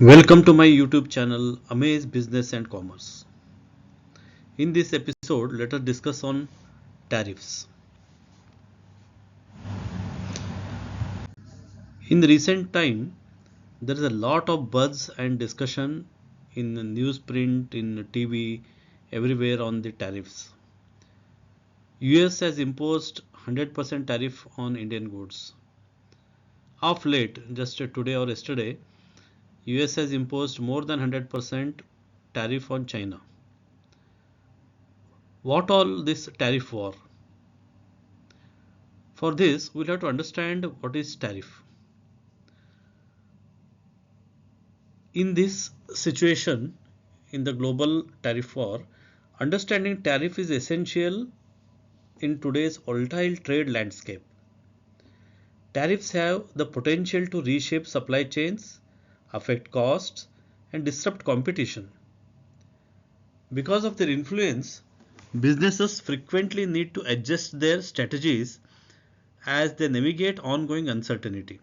Welcome to my YouTube channel Amaze Business and Commerce. In this episode, let us discuss on tariffs. In recent time, there is a lot of buzz and discussion in the newsprint, in TV, everywhere on the tariffs. US has imposed 100% tariff on Indian goods. Of late, just today or yesterday, US has imposed more than 100% tariff on China. What all this tariff war? For this, we'll have to understand what is tariff. In this situation, in the global tariff war, understanding tariff is essential in today's volatile trade landscape. Tariffs have the potential to reshape supply chains, affect costs, and disrupt competition. Because of their influence, businesses frequently need to adjust their strategies as they navigate ongoing uncertainty,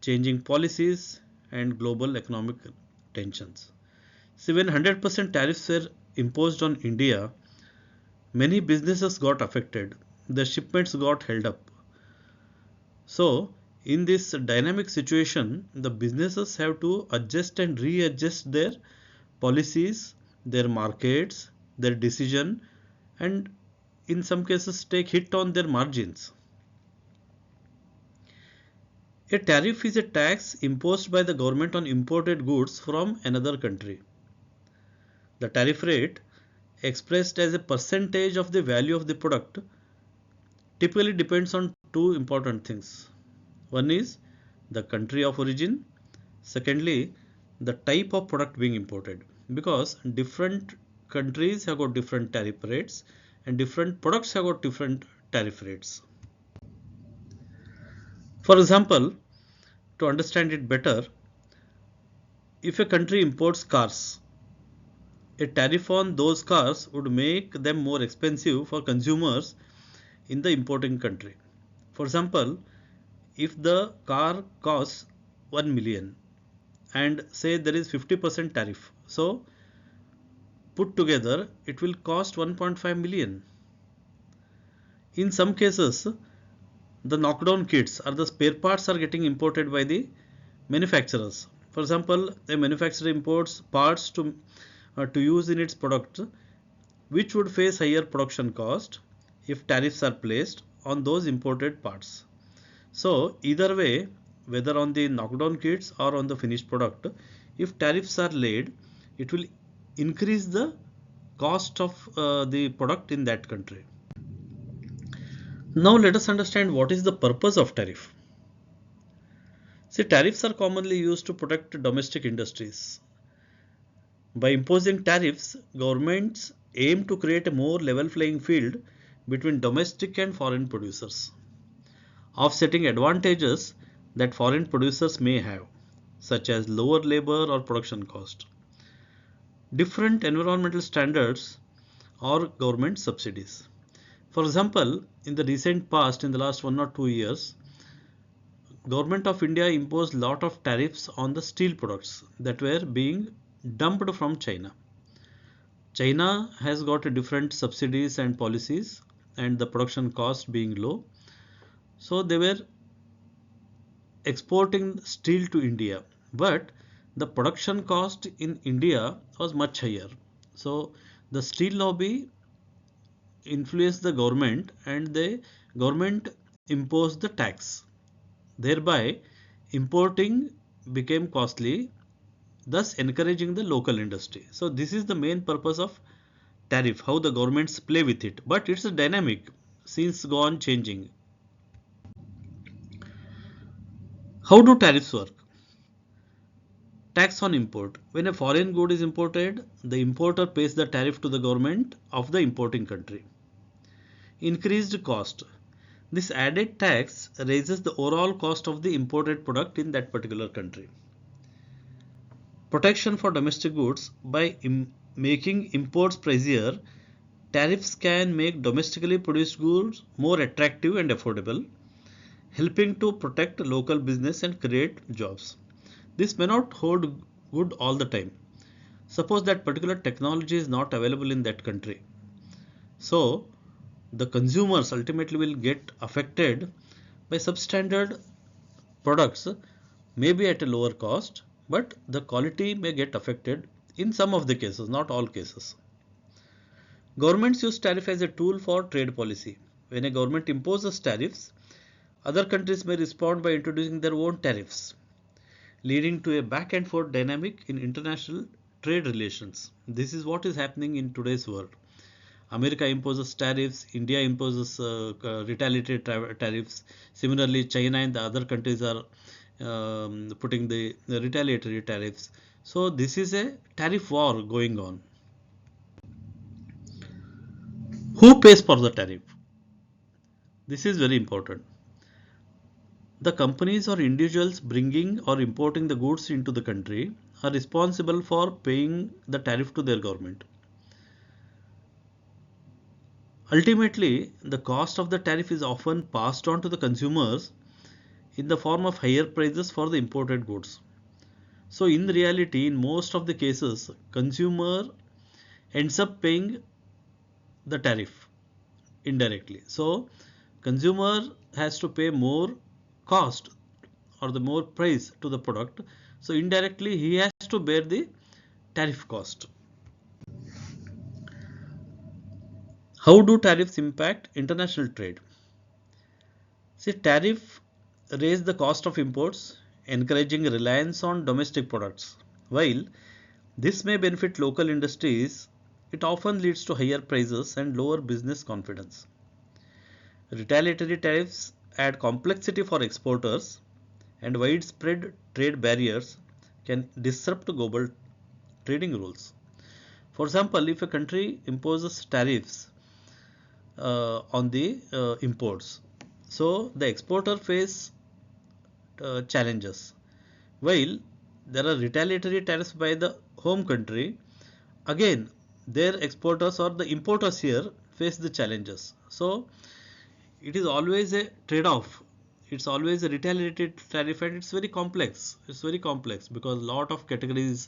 changing policies, and global economic tensions. See, when 100% tariffs were imposed on India, many businesses got affected. The shipments got held up. So, in this dynamic situation, the businesses have to adjust and readjust their policies, their markets, their decision, and in some cases take hit on their margins. A tariff is a tax imposed by the government on imported goods from another country. The tariff rate, expressed as a percentage of the value of the product, typically depends on two important things. One is the country of origin. Secondly, the type of product being imported, because different countries have got different tariff rates and different products have got different tariff rates. For example, to understand it better, if a country imports cars, a tariff on those cars would make them more expensive for consumers in the importing country. For example, if the car costs 1 million and say there is 50% tariff, so put together it will cost 1.5 million. In some cases, the knockdown kits or the spare parts are getting imported by the manufacturers. For example, a manufacturer imports parts to use in its product, which would face higher production cost if tariffs are placed on those imported parts. So either way, whether on the knockdown kits or on the finished product, if tariffs are laid, it will increase the cost of the product in that country. Now let us understand what is the purpose of tariff. See, tariffs are commonly used to protect domestic industries. By imposing tariffs, governments aim to create a more level playing field between domestic and foreign producers, offsetting advantages that foreign producers may have, such as lower labor or production cost, different environmental standards, or government subsidies. For example, in the recent past, in the last 1 or 2 years, Government of India imposed lot of tariffs on the steel products that were being dumped from China. China has got different subsidies and policies and the production cost being low. So they were exporting steel to India, but the production cost in India was much higher. So the steel lobby influenced the government and the government imposed the tax. Thereby, importing became costly, thus encouraging the local industry. So this is the main purpose of tariff, how the governments play with it. But it's a dynamic, since go on changing. How do tariffs work? Tax on import. When a foreign good is imported, the importer pays the tariff to the government of the importing country. Increased cost. This added tax raises the overall cost of the imported product in that particular country. Protection for domestic goods. By making imports pricier, tariffs can make domestically produced goods more attractive and affordable, helping to protect local business and create jobs. This may not hold good all the time. Suppose that particular technology is not available in that country. So the consumers ultimately will get affected by substandard products, maybe at a lower cost, but the quality may get affected in some of the cases, not all cases. Governments use tariff as a tool for trade policy. When a government imposes tariffs, other countries may respond by introducing their own tariffs, leading to a back and forth dynamic in international trade relations. This is what is happening in today's world. America imposes tariffs, India imposes retaliatory tariffs. Similarly, China and the other countries are putting the retaliatory tariffs. So this is a tariff war going on. Who pays for the tariff? This is very important. The companies or individuals bringing or importing the goods into the country are responsible for paying the tariff to their government. Ultimately, the cost of the tariff is often passed on to the consumers in the form of higher prices for the imported goods. So in reality, in most of the cases, consumer ends up paying the tariff indirectly. So consumer has to pay more cost or the more price to the product. So indirectly he has to bear the tariff cost. How do tariffs impact international trade? See, tariff raise the cost of imports, encouraging reliance on domestic products. While this may benefit local industries, it often leads to higher prices and lower business confidence. Retaliatory tariffs add complexity for exporters, and widespread trade barriers can disrupt global trading rules. For example, if a country imposes tariffs on the imports, so the exporter face challenges. While there are retaliatory tariffs by the home country, again their exporters or the importers here face the challenges. So it is always a trade-off. It's always a retaliatory tariff, and it's very complex. It's very complex because a lot of categories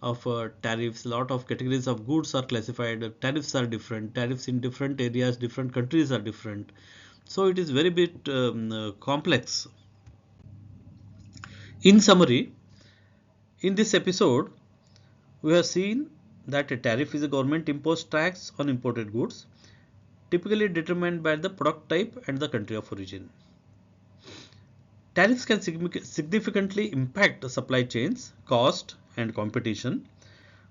of tariffs, a lot of categories of goods are classified. Tariffs are different. Tariffs in different areas, different countries are different. So it is very bit complex. In summary, in this episode, we have seen that a tariff is a government imposed tax on imported goods, typically determined by the product type and the country of origin. Tariffs can significantly impact supply chains, cost, and competition,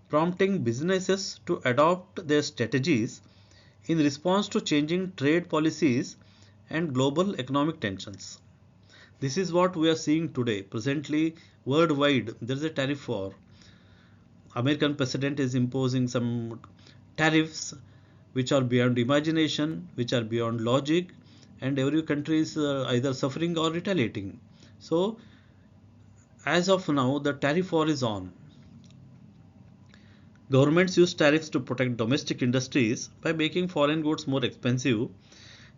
prompting businesses to adopt their strategies in response to changing trade policies and global economic tensions. This is what we are seeing today. Presently, worldwide, there is a tariff war. American president is imposing some tariffs which are beyond imagination, which are beyond logic, and every country is either suffering or retaliating. So, as of now, the tariff war is on. Governments use tariffs to protect domestic industries by making foreign goods more expensive,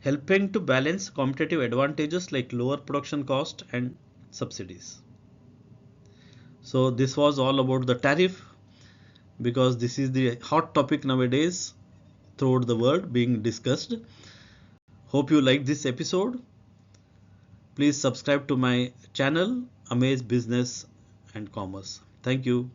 helping to balance competitive advantages like lower production cost and subsidies. So, this was all about the tariff because this is the hot topic nowadays throughout the world being discussed. Hope you liked this episode. Please subscribe to my channel Amaze Business and Commerce. Thank you.